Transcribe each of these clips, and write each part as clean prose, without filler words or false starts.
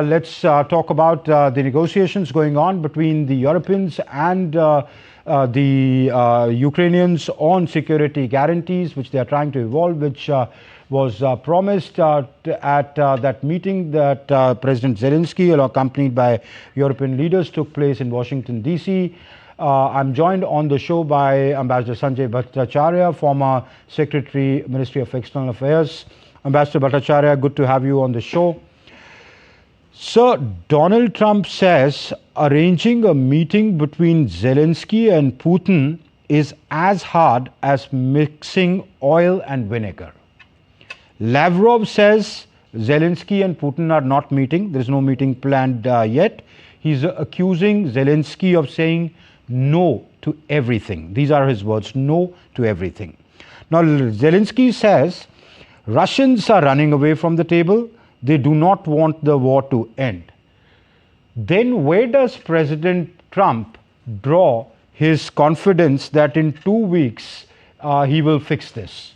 Let's talk about the negotiations going on between the Europeans and the Ukrainians on security guarantees, which they are trying to evolve, which was promised at that meeting that President Zelensky, accompanied by European leaders, took place in Washington, D.C. I'm joined on the show by Ambassador Sanjay Bhattacharya, former Secretary, Ministry of External Affairs. Ambassador Bhattacharya, good to have you on the show. Sir, Donald Trump says arranging a meeting between Zelensky and Putin is as hard as mixing oil and vinegar. Lavrov says Zelensky and Putin are not meeting. There is no meeting planned yet. He's accusing Zelensky of saying no to everything. These are his words, no to everything. Now, Zelensky says Russians are running away from the table. They do not want the war to end. Then where does President Trump draw his confidence that in 2 weeks he will fix this?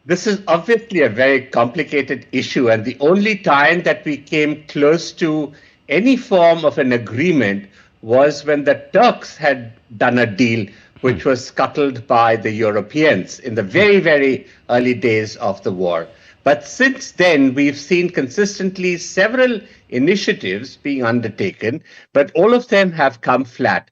This is obviously a very complicated issue, and the only time that we came close to any form of an agreement was when the Turks had done a deal which was scuttled by the Europeans in the very, very early days of the war. But since then, we've seen consistently several initiatives being undertaken, but all of them have come flat.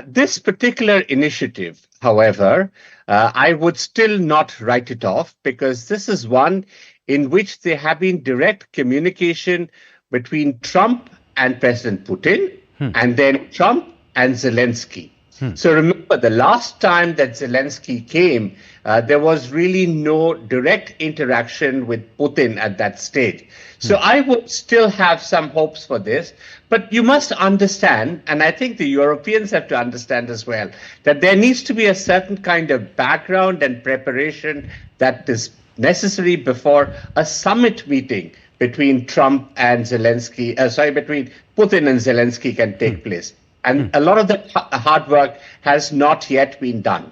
This particular initiative, however, I would still not write it off, because this is one in which there have been direct communication between Trump and President Putin, and then Trump and Zelensky. So remember, the last time that Zelensky came, there was really no direct interaction with Putin at that stage. So I would still have some hopes for this. But you must understand, and I think the Europeans have to understand as well, that there needs to be a certain kind of background and preparation that is necessary before a summit meeting between Trump and Zelensky, between Putin and Zelensky can take place. And a lot of the hard work has not yet been done.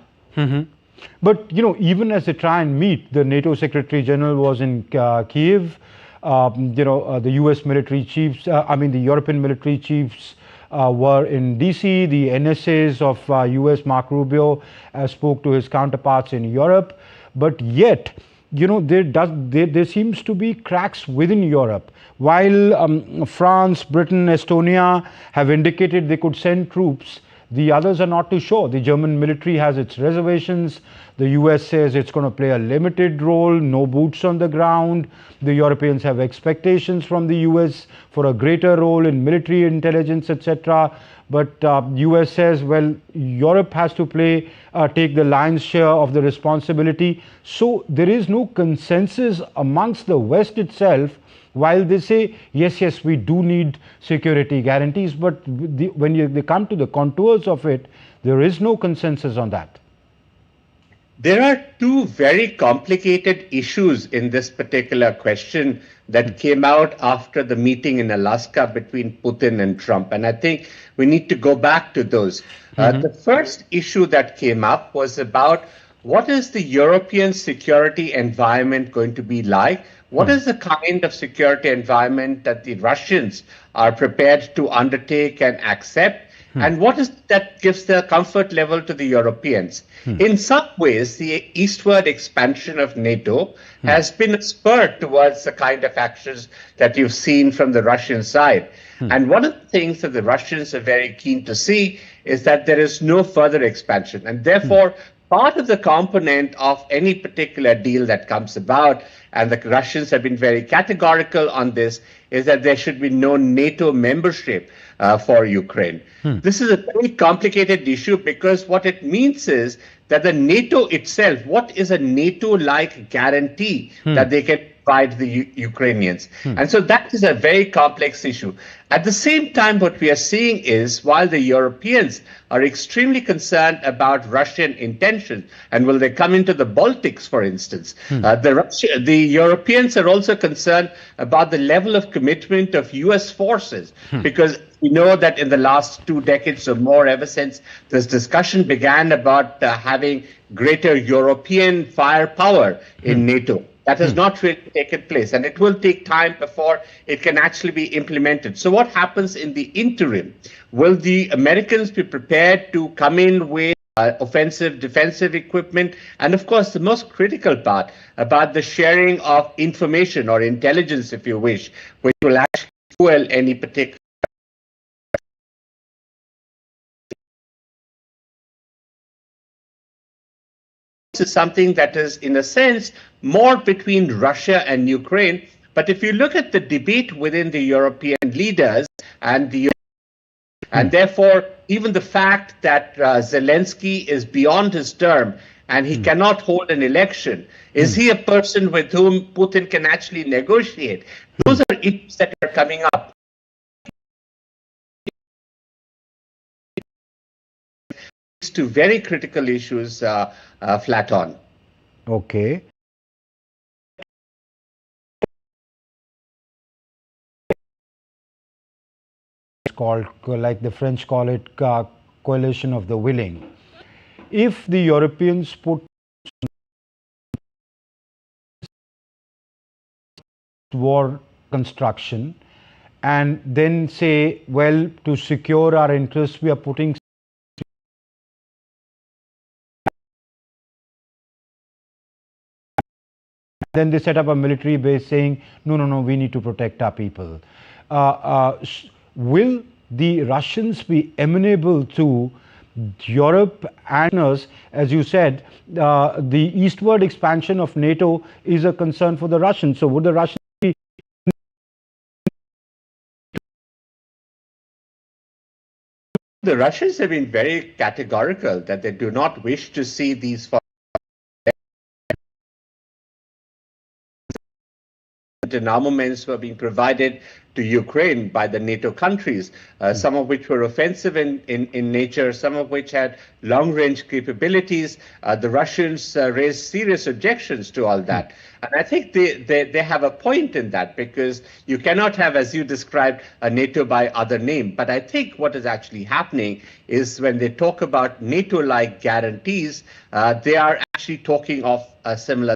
But, even as they try and meet, the NATO Secretary General was in Kiev. The US military chiefs, the European military chiefs were in DC. The NSAs of US, Mark Rubio, spoke to his counterparts in Europe. But yet, there seems to be cracks within Europe. While France, Britain, Estonia have indicated they could send troops, the others are not too sure. The German military has its reservations. The US says it's going to play a limited role, no boots on the ground. The Europeans have expectations from the US for a greater role in military intelligence, etc. But US says, well, Europe has to take the lion's share of the responsibility. So there is no consensus amongst the West itself, while they say, yes, we do need security guarantees. But when they come to the contours of it, there is no consensus on that. There are two very complicated issues in this particular question that came out after the meeting in Alaska between Putin and Trump. And I think we need to go back to those. The first issue that came up was about what is the European security environment going to be like? What is the kind of security environment that the Russians are prepared to undertake and accept? And what is that gives the comfort level to the Europeans? In some ways, the eastward expansion of NATO has been a spur towards the kind of actions that you've seen from the Russian side. And one of the things that the Russians are very keen to see is that there is no further expansion. And therefore, part of the component of any particular deal that comes about, and the Russians have been very categorical on this, is that there should be no NATO membership for Ukraine. This is a very complicated issue, because what it means is that the NATO itself, what is a NATO-like guarantee that they can provide the Ukrainians? And so that is a very complex issue. At the same time, what we are seeing is, while the Europeans are extremely concerned about Russian intentions, and will they come into the Baltics, for instance, the Europeans are also concerned about the level of commitment of US forces, because we know that in the last 2 decades or more, ever since this discussion began about having greater European firepower in NATO, That has not really taken place, and it will take time before it can actually be implemented. So what happens in the interim? Will the Americans be prepared to come in with offensive, defensive equipment? And of course, the most critical part about the sharing of information or intelligence, if you wish, which will actually fuel any particular. This is something that is, in a sense, more between Russia and Ukraine. But if you look at the debate within the European leaders and therefore, even the fact that Zelensky is beyond his term and he cannot hold an election, is he a person with whom Putin can actually negotiate? Those are issues that are coming up. To very critical issues flat on. Okay. It's called, like the French call it, coalition of the willing. If the Europeans put war construction and then say, well, to secure our interests, we are putting then they set up a military base saying, no, we need to protect our people. Will the Russians be amenable to Europe and us? As you said, the eastward expansion of NATO is a concern for the Russians. So would the Russians be? The Russians have been very categorical that they do not wish to see these and armaments were being provided to Ukraine by the NATO countries, some of which were offensive in nature, some of which had long-range capabilities. The Russians raised serious objections to all that. And I think they have a point in that, because you cannot have, as you described, a NATO by other name. But I think what is actually happening is when they talk about NATO-like guarantees, they are actually talking of a similar,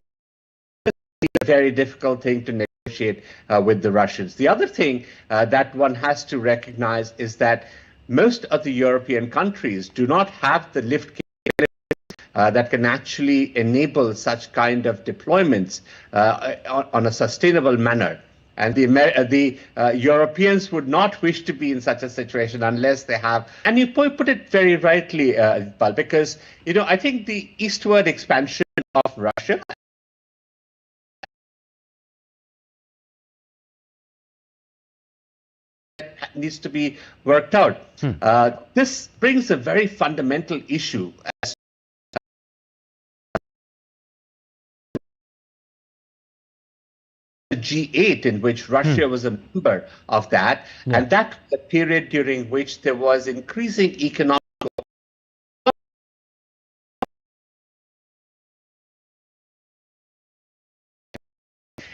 a very difficult thing to negotiate with the Russians. The other thing that one has to recognize is that most of the European countries do not have the lift capabilities that can actually enable such kind of deployments on a sustainable manner. And the Europeans would not wish to be in such a situation unless they have. And you put it very rightly, Iqbal, because I think the eastward expansion of Russia needs to be worked out. This brings a very fundamental issue as the G8, in which Russia was a member of that, and that was a period during which there was increasing economic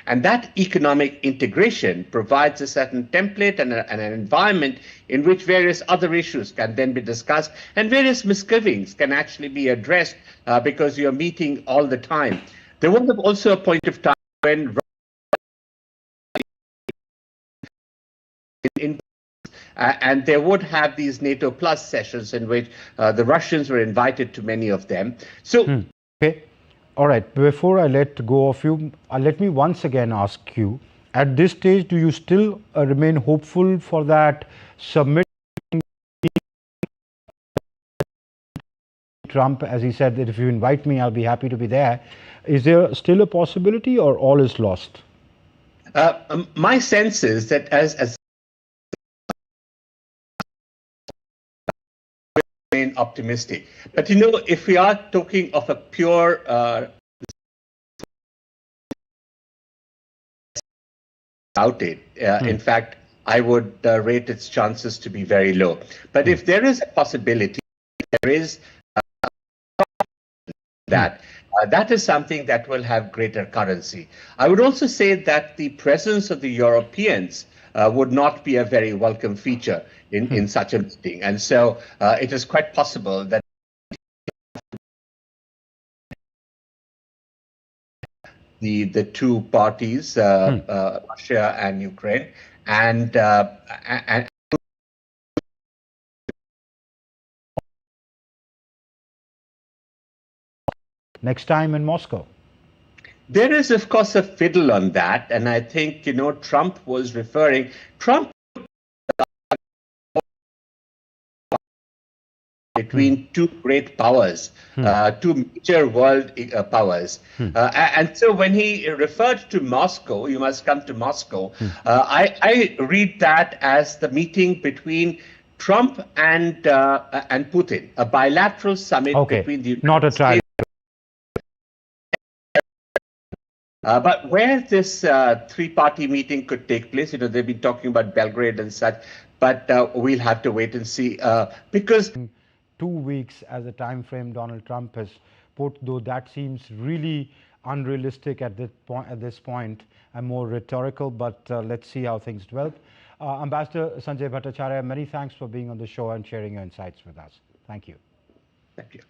and that economic integration provides a certain template and an environment in which various other issues can then be discussed and various misgivings can actually be addressed because you're meeting all the time. There was also a point of time when and they would have these NATO Plus sessions in which the Russians were invited to many of them. So, okay. All right, before I let go of you, let me once again ask you, at this stage, do you still remain hopeful for that summit? Trump, as he said, that if you invite me, I'll be happy to be there. Is there still a possibility, or all is lost? My sense is that as optimistic, but if we are talking of a pure about it, in fact, I would rate its chances to be very low. But if there is a possibility, there is that is something that will have greater currency. I would also say that the presence of the Europeans would not be a very welcome feature in such a meeting. And so it is quite possible that the two parties, Russia and Ukraine, and next time in Moscow. there is, of course, a fiddle on that, and I think Trump was referring. Trump between two great powers, two major world powers. And so when he referred to Moscow, you must come to Moscow, I read that as the meeting between Trump and Putin, a bilateral summit between the not a trial. But where this three-party meeting could take place, they've been talking about Belgrade and such, but we'll have to wait and see because 2 weeks as a time frame Donald Trump has put, though that seems really unrealistic at this point and more rhetorical, but let's see how things develop. Ambassador Sanjay Bhattacharya, many thanks for being on the show and sharing your insights with us. Thank you. Thank you.